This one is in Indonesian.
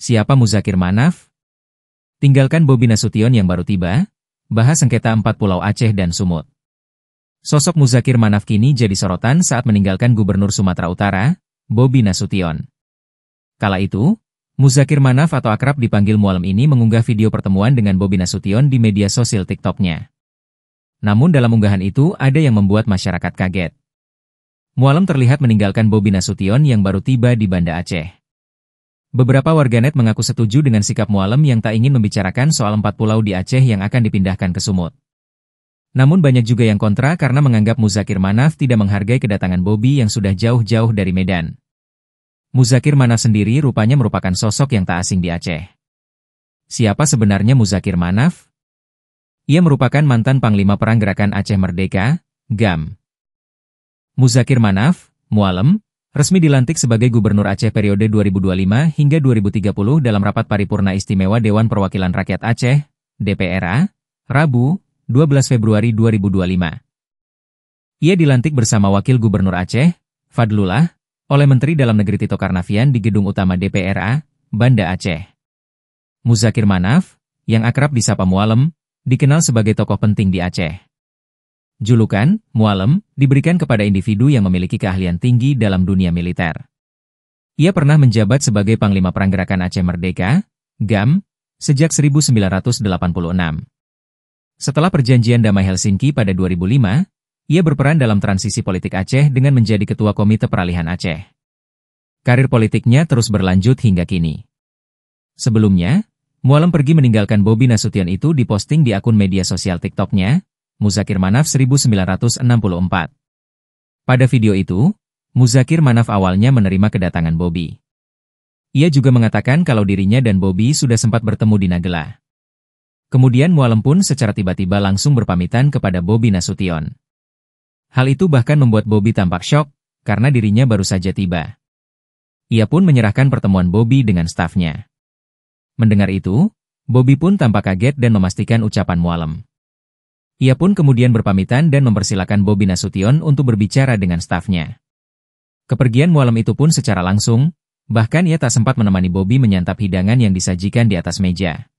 Siapa Muzakir Manaf? Tinggalkan Bobi Nasution yang baru tiba, bahas sengketa 4 Pulau Aceh dan Sumut. Sosok Muzakir Manaf kini jadi sorotan saat meninggalkan Gubernur Sumatera Utara, Bobi Nasution. Kala itu, Muzakir Manaf atau akrab dipanggil Mualem ini mengunggah video pertemuan dengan Bobi Nasution di media sosial TikTok-nya. Namun dalam unggahan itu ada yang membuat masyarakat kaget. Mualem terlihat meninggalkan Bobi Nasution yang baru tiba di Banda Aceh. Beberapa warganet mengaku setuju dengan sikap Mualem yang tak ingin membicarakan soal 4 pulau di Aceh yang akan dipindahkan ke Sumut. Namun banyak juga yang kontra karena menganggap Muzakir Manaf tidak menghargai kedatangan Bobi yang sudah jauh-jauh dari Medan. Muzakir Manaf sendiri rupanya merupakan sosok yang tak asing di Aceh. Siapa sebenarnya Muzakir Manaf? Ia merupakan mantan Panglima Perang Gerakan Aceh Merdeka, GAM. Muzakir Manaf, Mualem, resmi dilantik sebagai Gubernur Aceh periode 2025 hingga 2030 dalam rapat paripurna istimewa Dewan Perwakilan Rakyat Aceh, DPRA, Rabu, 12 Februari 2025. Ia dilantik bersama Wakil Gubernur Aceh, Fadlullah, oleh Menteri Dalam Negeri Tito Karnavian di Gedung Utama DPRA, Banda Aceh. Muzakir Manaf, yang akrab disapa Mualem, dikenal sebagai tokoh penting di Aceh. Julukan, Mualem, diberikan kepada individu yang memiliki keahlian tinggi dalam dunia militer. Ia pernah menjabat sebagai Panglima Perang Gerakan Aceh Merdeka, GAM, sejak 1986. Setelah perjanjian damai Helsinki pada 2005, ia berperan dalam transisi politik Aceh dengan menjadi Ketua Komite Peralihan Aceh. Karir politiknya terus berlanjut hingga kini. Sebelumnya, Mualem pergi meninggalkan Bobi Nasution itu diposting di akun media sosial TikTok-nya, Muzakir Manaf 1964. Pada video itu, Muzakir Manaf awalnya menerima kedatangan Bobi. Ia juga mengatakan kalau dirinya dan Bobi sudah sempat bertemu di Nagela. Kemudian Mualem pun secara tiba-tiba langsung berpamitan kepada Bobi Nasution. Hal itu bahkan membuat Bobi tampak syok, karena dirinya baru saja tiba. Ia pun menyerahkan pertemuan Bobi dengan stafnya. Mendengar itu, Bobi pun tampak kaget dan memastikan ucapan Mualem. Ia pun kemudian berpamitan dan mempersilakan Bobi Nasution untuk berbicara dengan stafnya. Kepergian Mualem itu pun secara langsung, bahkan ia tak sempat menemani Bobi menyantap hidangan yang disajikan di atas meja.